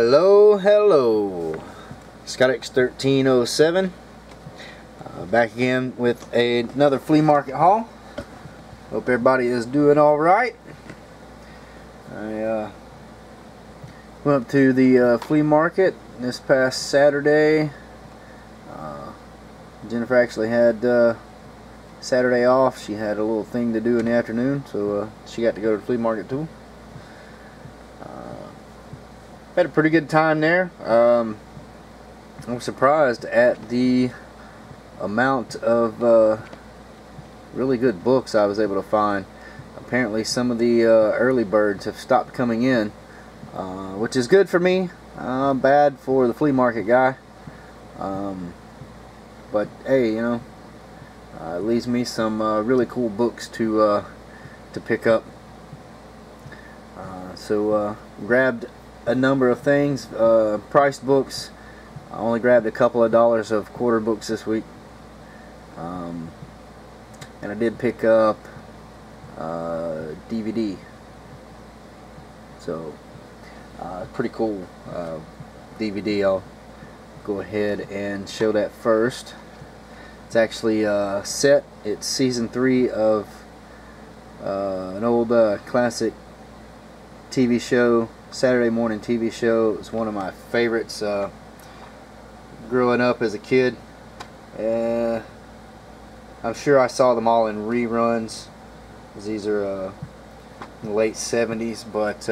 Hello, Scott X 1307, back again with another flea market haul. Hope everybody is doing alright. I went up to the flea market this past Saturday. Jennifer actually had Saturday off. She had a little thing to do in the afternoon, so she got to go to the flea market too. Had a pretty good time there. I was surprised at the amount of really good books I was able to find. Apparently some of the early birds have stopped coming in, which is good for me, bad for the flea market guy. But hey, you know, it leaves me some really cool books to pick up. So grabbed a number of things, priced books. I only grabbed a couple of dollars of quarter books this week, and I did pick up DVD. So pretty cool DVD. I'll go ahead and show that first. It's actually set. It's season 3 of an old classic TV show, Saturday morning TV show. It was one of my favorites growing up as a kid. I'm sure I saw them all in reruns, because these are in the late 70s, but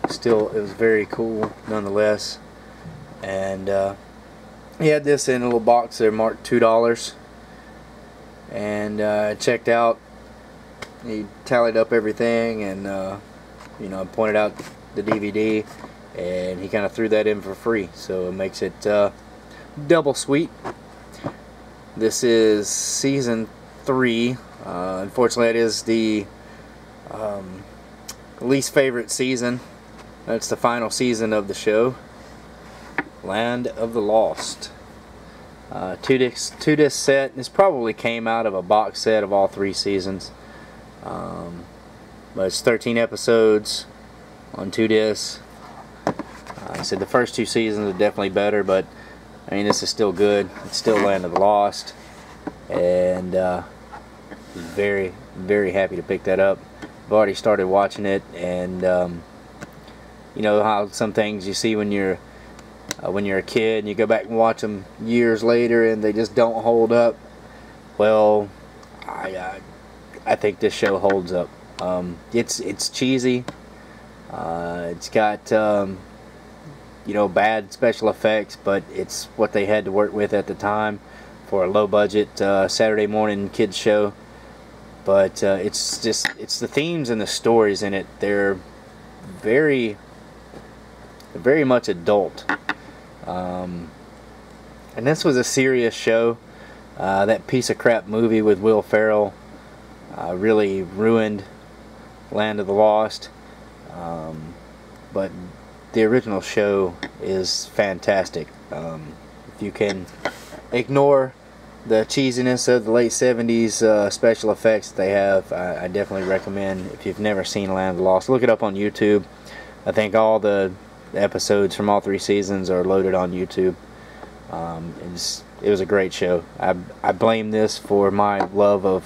still it was very cool nonetheless. And he had this in a little box there marked $2, and checked out. He tallied up everything, and you know, pointed out the DVD, and he kind of threw that in for free, so it makes it double sweet. This is season 3. Unfortunately, it is the least favorite season. That's the final season of the show, Land of the Lost. Two-disc set. This probably came out of a box set of all 3 seasons. But it's 13 episodes on 2 discs. I said the first 2 seasons are definitely better, but I mean, this is still good. It's still Land of the Lost, and very, very happy to pick that up. I've already started watching it, and you know how some things you see when you're a kid and you go back and watch them years later and they just don't hold up. Well, I think this show holds up. It's cheesy. It's got you know, bad special effects, but it's what they had to work with at the time for a low budget Saturday morning kids show. But it's the themes and the stories in it. They're very much adult. And this was a serious show. That piece of crap movie with Will Ferrell really ruined Land of the Lost, but the original show is fantastic. If you can ignore the cheesiness of the late 70s special effects that they have, I definitely recommend. If you've never seen Land of the Lost, look it up on YouTube. I think all the episodes from all 3 seasons are loaded on YouTube. It was a great show. I blame this for my love of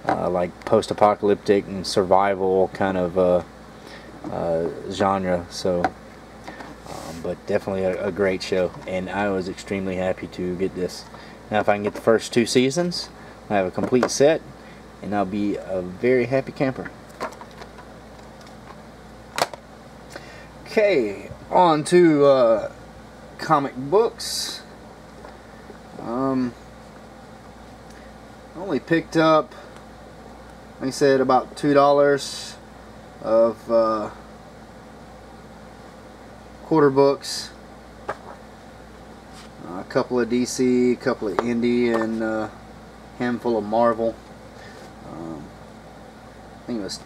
like post-apocalyptic and survival kind of genre. So, but definitely a great show, and I was extremely happy to get this. Now, if I can get the first 2 seasons, I have a complete set, and I'll be a very happy camper. Okay, on to comic books. Only picked up, like I said, about $2 of quarter books. A couple of DC, a couple of Indie, and a handful of Marvel. I think it was,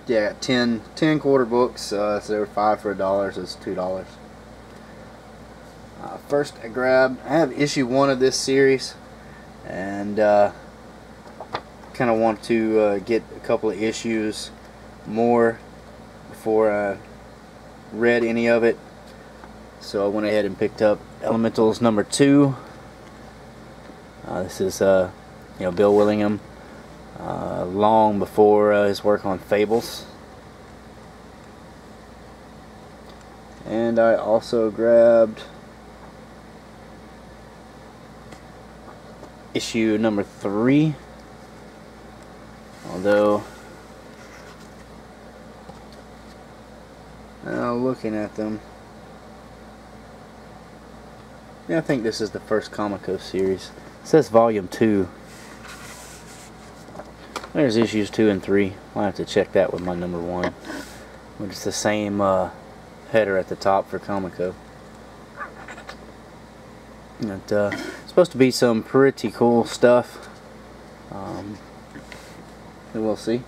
yeah, 10 quarter books, so they were 5 for $1, so it's $2. First I have issue 1 of this series, and kind of want to get a couple of issues more before I read any of it, so I went ahead and picked up Elementals number 2. This is you know, Bill Willingham, long before his work on Fables. And I also grabbed issue number 3, although now looking at them, yeah, I think this is the first Comico series. It says volume 2. There's issues 2 and 3. I'll have to check that with my number 1, but it's the same header at the top for Comico. It's supposed to be some pretty cool stuff. We'll see.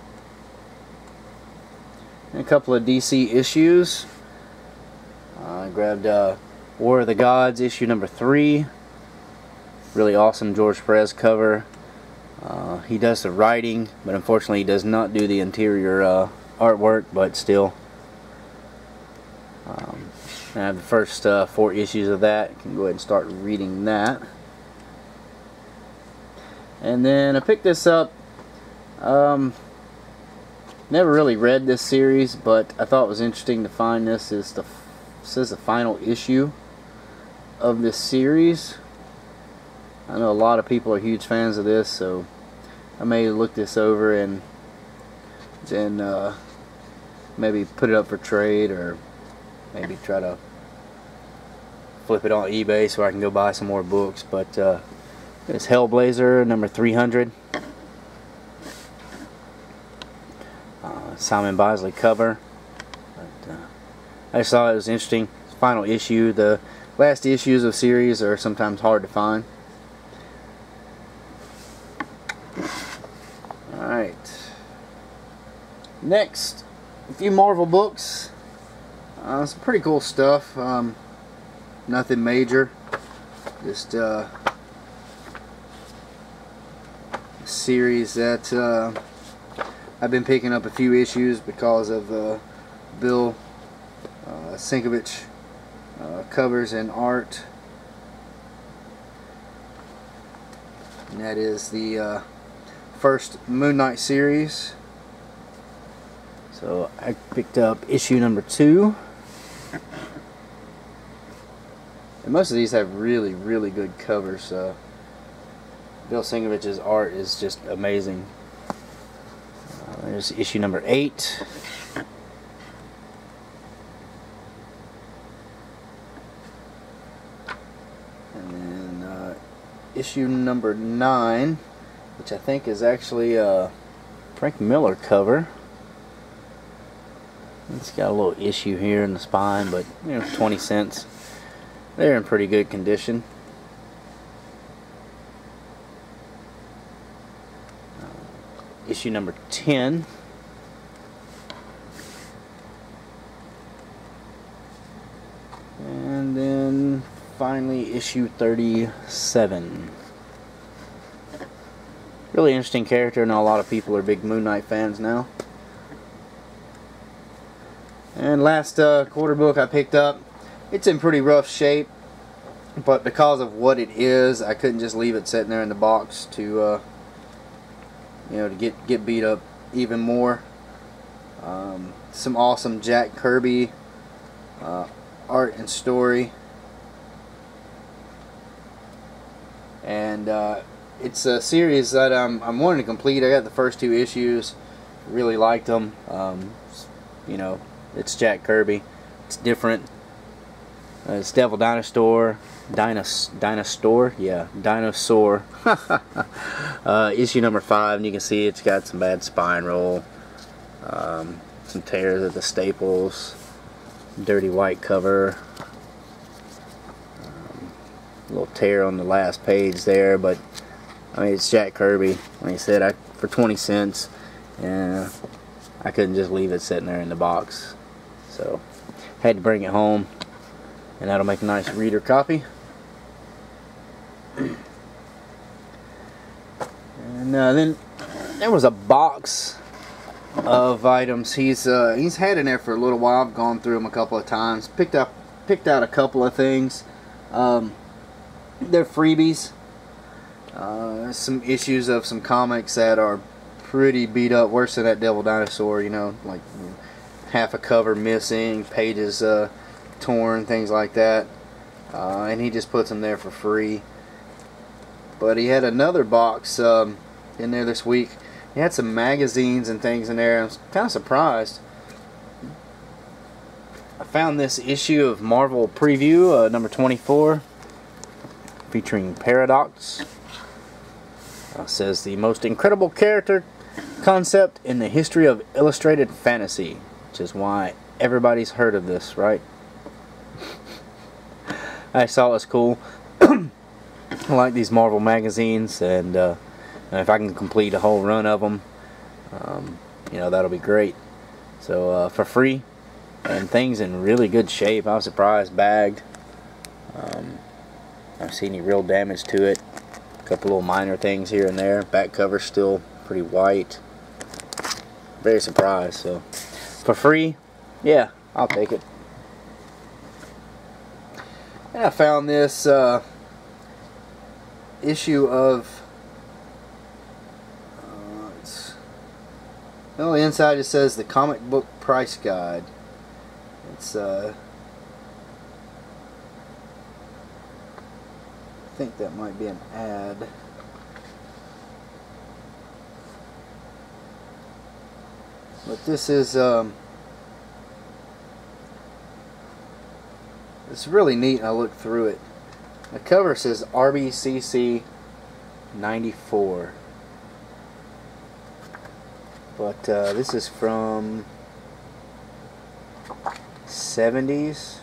And a couple of DC issues. I grabbed War of the Gods issue number 3. Really awesome George Perez cover. He does the writing, but unfortunately he does not do the interior artwork, but still. I have the first 4 issues of that. You can go ahead and start reading that. And then I picked this up. Never really read this series, but I thought it was interesting to find this. This is the final issue of this series. I know a lot of people are huge fans of this, so I may look this over and then maybe put it up for trade, or maybe try to flip it on eBay so I can go buy some more books. But it's Hellblazer number 300. Simon Bisley cover. But, I just thought it was interesting. It's the final issue. The last issues of series are sometimes hard to find. Alright. Next, a few Marvel books. Some pretty cool stuff. Nothing major. Just a series that I've been picking up a few issues because of Bill Sienkiewicz covers and art. And that is the first Moon Knight series. So I picked up issue number 2. And most of these have really, really good covers. Bill Sienkiewicz's art is just amazing. There's issue number 8. And then issue number 9, which I think is actually a Frank Miller cover. It's got a little issue here in the spine, but you know, 20 cents. They're in pretty good condition. Issue number 10. And then finally issue 37. Really interesting character. I know a lot of people are big Moon Knight fans now. And last quarter book I picked up. It's in pretty rough shape, but because of what it is, I couldn't just leave it sitting there in the box to you know, to get beat up even more. Some awesome Jack Kirby art and story, and it's a series that I'm wanting to complete. I got the first 2 issues, really liked them. You know, it's Jack Kirby. It's different. It's Devil Dinosaur. Dinosaur? Yeah, Dinosaur. Issue number 5, and you can see it's got some bad spine roll. Some tears at the staples. Dirty white cover. A little tear on the last page there, but I mean, it's Jack Kirby. Like I said, for 20 cents, and I couldn't just leave it sitting there in the box. So, had to bring it home, and that'll make a nice reader copy. And then there was a box of items. He's had in there for a little while. I've gone through them a couple of times. Picked out a couple of things. They're freebies. Some issues of some comics that are pretty beat up, worse than that Devil Dinosaur, you know, like half a cover missing, pages torn, things like that. And he just puts them there for free. But he had another box in there this week. He had some magazines and things in there. I was kind of surprised. I found this issue of Marvel Preview, number 24, featuring Paradox. It says the most incredible character concept in the history of illustrated fantasy, which is why everybody's heard of this, right? I saw it was cool. I like these Marvel magazines, and if I can complete a whole run of them, you know, that'll be great. So for free, and things in really good shape. I was surprised, bagged. I don't see any real damage to it. A couple little minor things here and there. Back cover's still pretty white. Very surprised. So for free, yeah, I'll take it. And I found this issue of on the inside it says the comic book price guide. It's I think that might be an ad. But this is it's really neat. I looked through it. The cover says RBCC 94. But this is from 70s.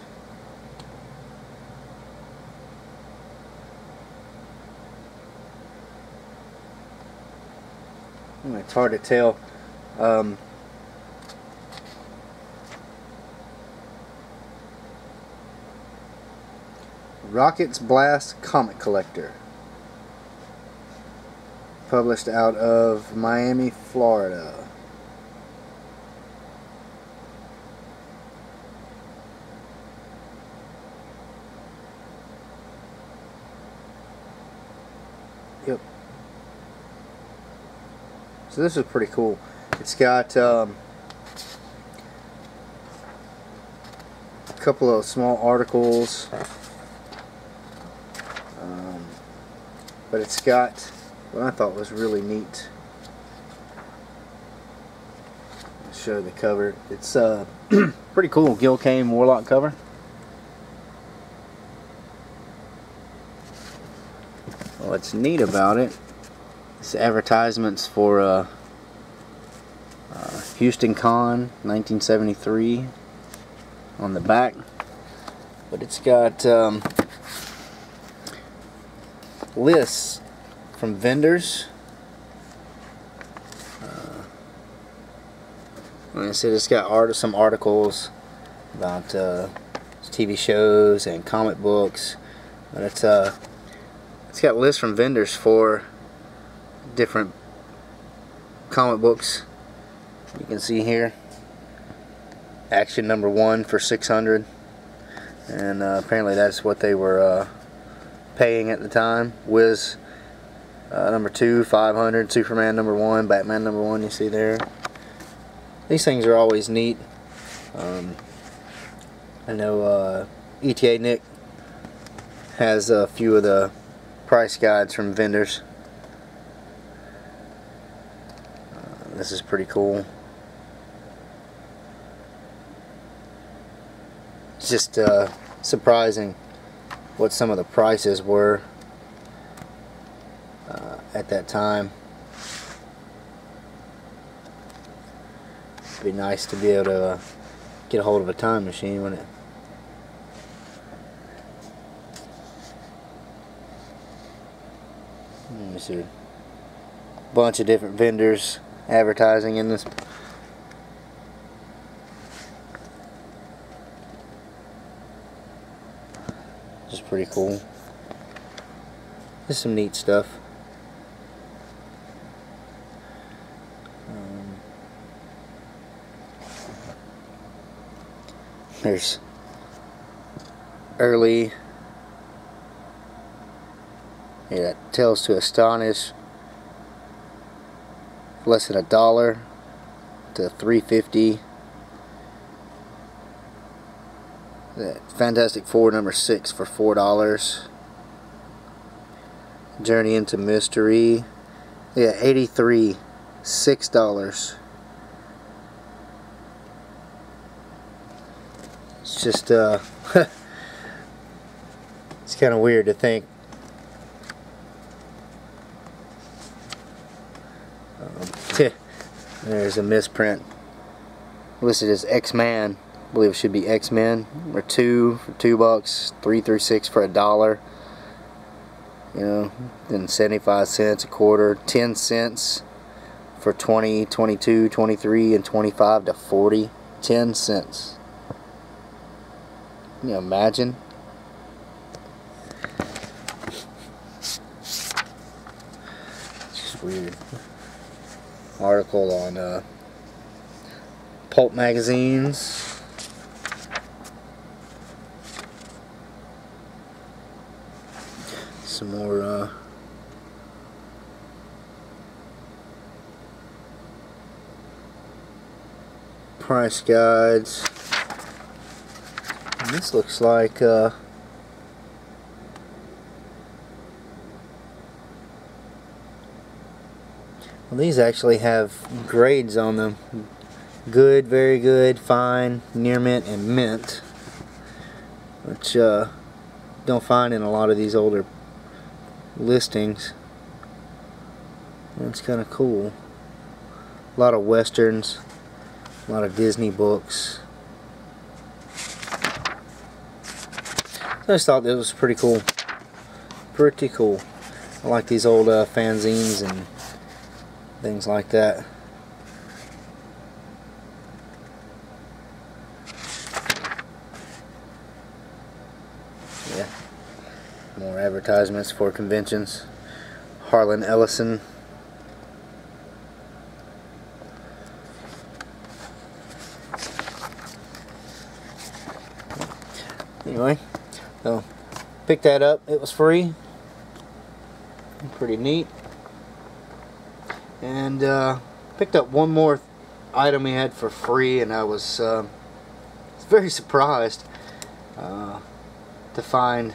It's hard to tell. Rocket's Blast Comic Collector. Published out of Miami, Florida. Yep. So this is pretty cool. It's got a couple of small articles, but it's got what I thought was really neat. I'll show you the cover. It's pretty cool. Gil Kane Warlock cover. What's neat about it is advertisements for Houston Con 1973 on the back, but it's got lists from vendors. Like I said, it's got some articles about TV shows and comic books, but it's got lists from vendors for different comic books. You can see here Action number 1 for $600, and apparently that's what they were paying at the time. Wiz number 2, $500. Superman number 1, Batman number 1. You see there. These things are always neat. I know ETA Nick has a few of the price guides from vendors. This is pretty cool. It's just surprising what some of the prices were at that time. It'd be nice to be able to get a hold of a time machine, wouldn't it? Let me see. A bunch of different vendors advertising in this. Just pretty cool. Just some neat stuff. There's early. Yeah, that Tales to Astonish. Less than $1 to $3.50. That Fantastic Four #6 for $4. Journey into Mystery. Yeah, 83, $6. It's just it's kind of weird to think. There's a misprint listed as X-Man. I believe it should be X-Men. Or 2 for $2, 3 through 6 for $1. You know, then 75 cents, a quarter, 10 cents for 20, 22, 23, and 25 to 40. 10 cents. Can you imagine? It's just weird. Article on pulp magazines. Some more price guides. And this looks like well, these actually have grades on them. Good, very good, fine, near mint, and mint, which don't find in a lot of these older listings. That's kind of cool. A lot of westerns, a lot of Disney books. I just thought that was pretty cool. Pretty cool. I like these old fanzines and things like that. Yeah. More advertisements for conventions. Harlan Ellison. Anyway, so picked that up. It was free. Pretty neat. And picked up one more item we had for free, and I was very surprised to find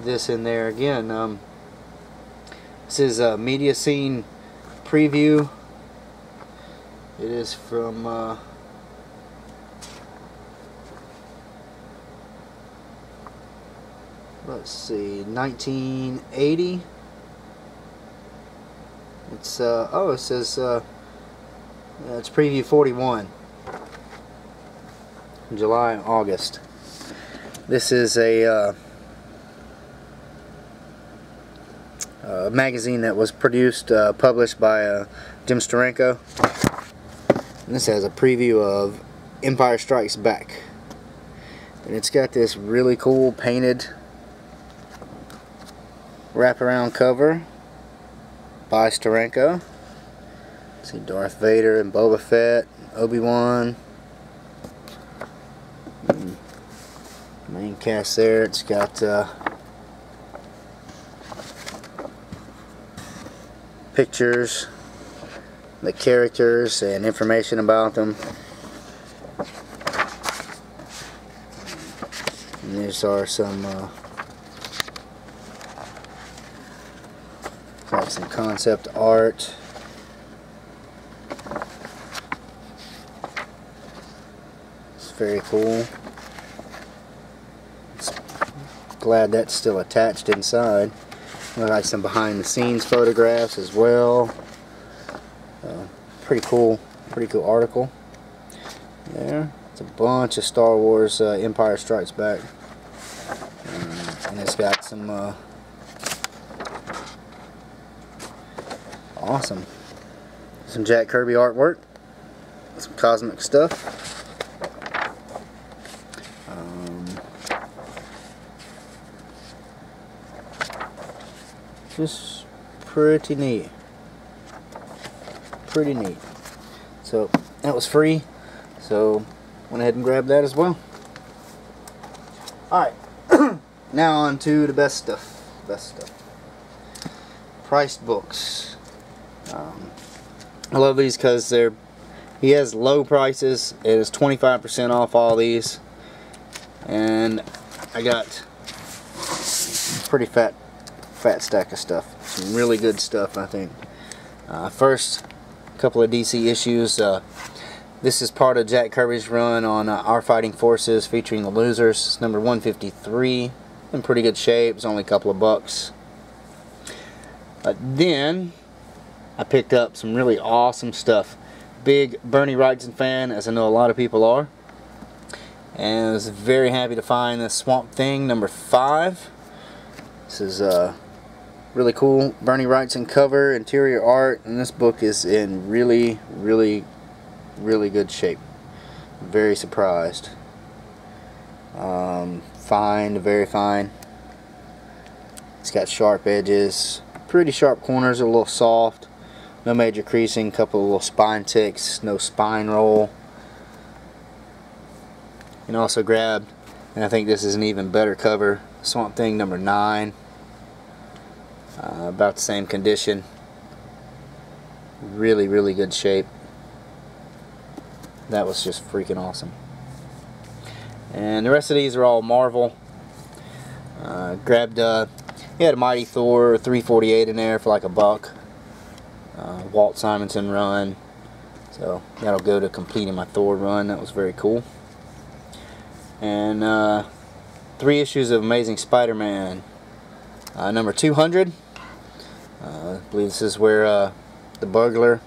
this in there again. This is a Media Scene preview. It is from let's see, 1980. It's oh, it says it's preview 41, July and August. This is a magazine that was produced, published by Jim Steranko. And this has a preview of Empire Strikes Back, and it's got this really cool painted wraparound cover by Steranko. See Darth Vader and Boba Fett, Obi-Wan. Main cast there. It's got pictures, the characters, and information about them. And these are some got some concept art. It's very cool. Glad that's still attached inside. Like some behind the scenes photographs as well. Pretty cool article there. It's a bunch of Star Wars Empire Strikes Back, and it's got some awesome, some Jack Kirby artwork, some cosmic stuff. Just pretty neat. Pretty neat. So that was free. So went ahead and grabbed that as well. Alright, now on to the best stuff. Priced books. I love these because he has low prices. It is 25% off all these, and I got a pretty fat stack of stuff. Some really good stuff, I think. First, a couple of DC issues. This is part of Jack Kirby's run on Our Fighting Forces, featuring the losers. It's number 153. In pretty good shape. It's only a couple of bucks. Then I picked up some really awesome stuff. Big Bernie Wrightson fan, as I know a lot of people are, and I was very happy to find this Swamp Thing number 5. This is really cool Bernie Wrightson cover, interior art, and this book is in really good shape. Very surprised. Fine, very fine. It's got sharp edges, pretty sharp corners, a little soft, no major creasing, couple of little spine ticks, no spine roll. And also grabbed, and I think this is an even better cover, Swamp Thing number 9. About the same condition. Really good shape. That was just freaking awesome. And the rest of these are all Marvel. Grabbed, he had a Mighty Thor 348 in there for like $1. Walt Simonson run. So that'll go to completing my Thor run. That was very cool. And 3 issues of Amazing Spider-Man. Number 200. I believe this is where the burglar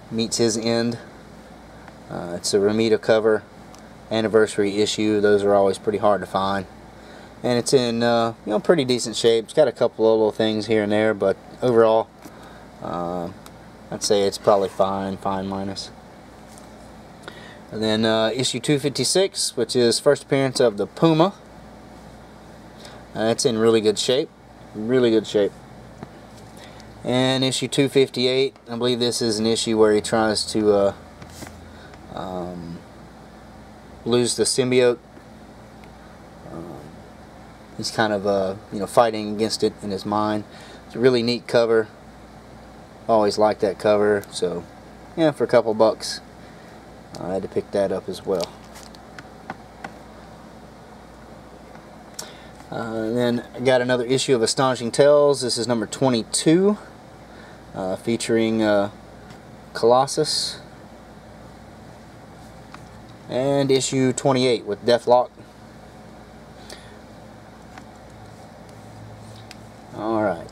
meets his end. It's a Ramita cover, anniversary issue. Those are always pretty hard to find, and it's in pretty decent shape. It's got a couple of little things here and there, but overall I'd say it's probably fine minus. And then issue 256, which is first appearance of the Puma. It's in really good shape. And issue 258, I believe this is an issue where he tries to lose the symbiote. He's kind of fighting against it in his mind. It's a really neat cover. Always liked that cover, so yeah, for a couple bucks I had to pick that up as well. And then I got another issue of Astonishing Tales. This is number 22, featuring Colossus. And issue 28 with Deathlock. Alright.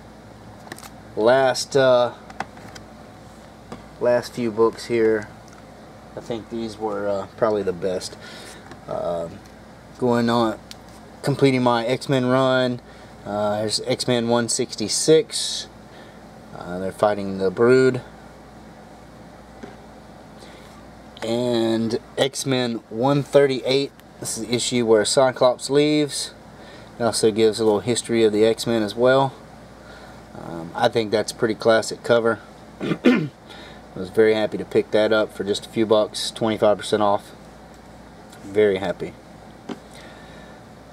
Last few books here. I think these were probably the best. Going on, completing my X-Men run. There's X-Men 166. They're fighting the Brood. And X-Men 138. This is the issue where Cyclops leaves. It also gives a little history of the X-Men as well. I think that's a pretty classic cover. I was very happy to pick that up for just a few bucks, 25% off. Very happy.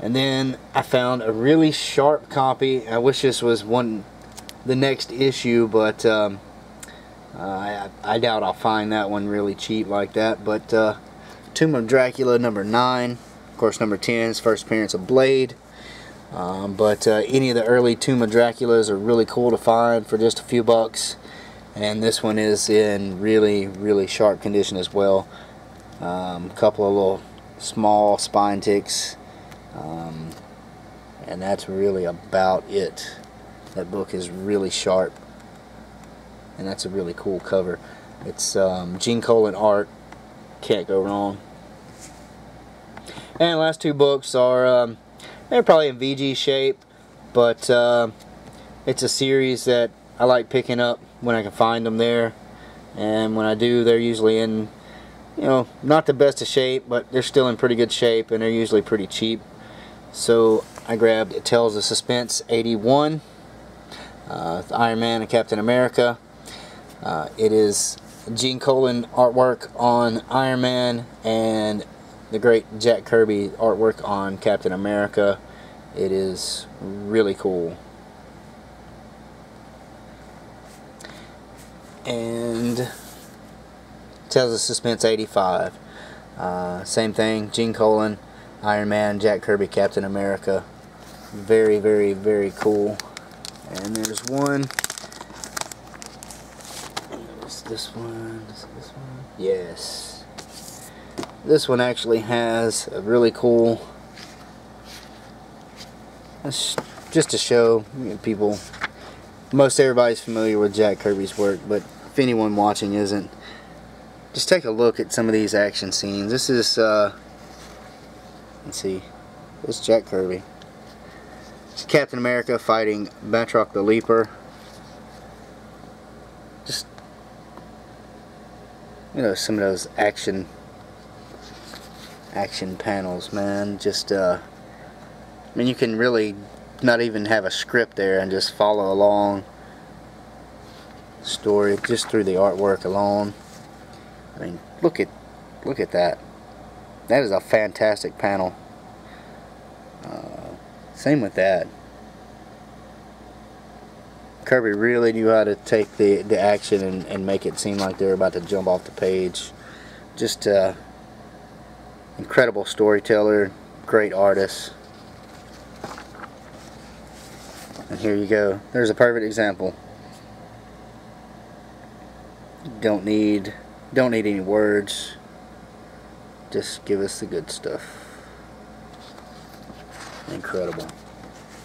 And then I found a really sharp copy. I wish this was the next issue, but I doubt I'll find that one really cheap like that. But Tomb of Dracula number 9. Of course, number 10 is first appearance of Blade. But any of the early Tomb of Draculas are really cool to find for just a few bucks. And this one is in really sharp condition as well. A couple of little small spine ticks. And that's really about it. That book is really sharp. And that's a really cool cover. It's Gene Colan art. Can't go wrong. And the last 2 books are they're probably in VG shape, but it's a series that I like picking up when I can find them there. And when I do, they're usually in, not the best of shape, but they're still in pretty good shape, and they're usually pretty cheap. So I grabbed Tales of Suspense 81, Iron Man and Captain America. It is Gene Colan artwork on Iron Man and the great Jack Kirby artwork on Captain America. It is really cool. And Tales of Suspense 85. Same thing, Gene Colan, Iron Man, Jack Kirby, Captain America. Very, very, very cool. And there's one. Is this one? Is this one? Yes. This one actually has a really cool. Just to show people. Most everybody's familiar with Jack Kirby's work, but if anyone watching isn't, just take a look at some of these action scenes. This is, let's see, this is Jack Kirby. It's Captain America fighting Batroc the Leaper. Just, you know, some of those action panels, man. Just, I mean, you can really not even have a script there and just follow along the story just through the artwork alone. I mean, look at that. That is a fantastic panel. Same with that. Kirby really knew how to take the action and make it seem like they're about to jump off the page. Just incredible storyteller, great artist. And here you go. There's a perfect example. Don't need any words. Just give us the good stuff. Incredible.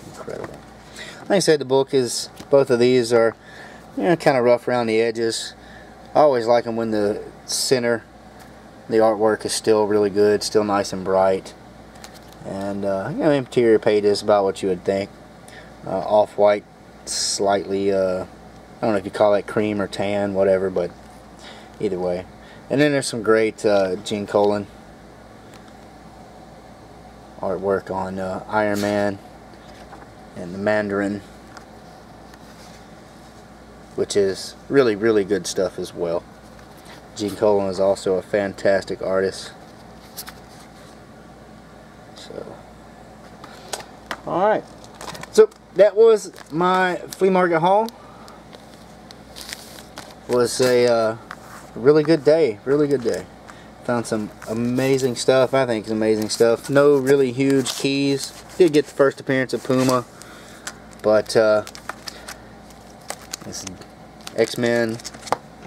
Incredible. Like I said, the book is, both of these are, you know, kind of rough around the edges. I always like them when the center, the artwork is still really good, still nice and bright. And, you know, interior page is about what you would think. Off-white, slightly, I don't know if you call it cream or tan, whatever, but either way. And then there's some great Gene Colan artwork on Iron Man and the Mandarin, which is really, really good stuff as well. Gene Colan is also a fantastic artist. So, alright. So, that was my flea market haul. It was a really good day. Really good day. Found some amazing stuff. I think it's amazing stuff. No really huge keys. Did get the first appearance of Puma. But, this is X-Men,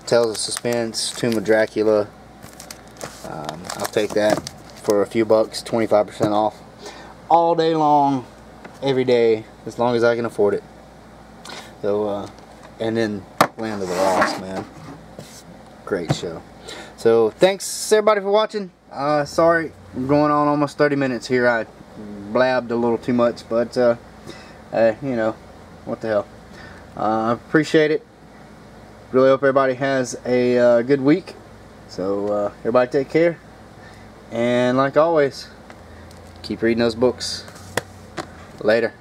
Tales of Suspense, Tomb of Dracula. I'll take that for a few bucks, 25% off. All day long, every day, as long as I can afford it. So, and then Land of the Lost, man. Great show. So, thanks everybody for watching. Sorry, I'm going on almost 30 minutes here. I blabbed a little too much, but, you know, what the hell. I appreciate it. Really hope everybody has a good week. So, everybody take care. And like always, keep reading those books. Later.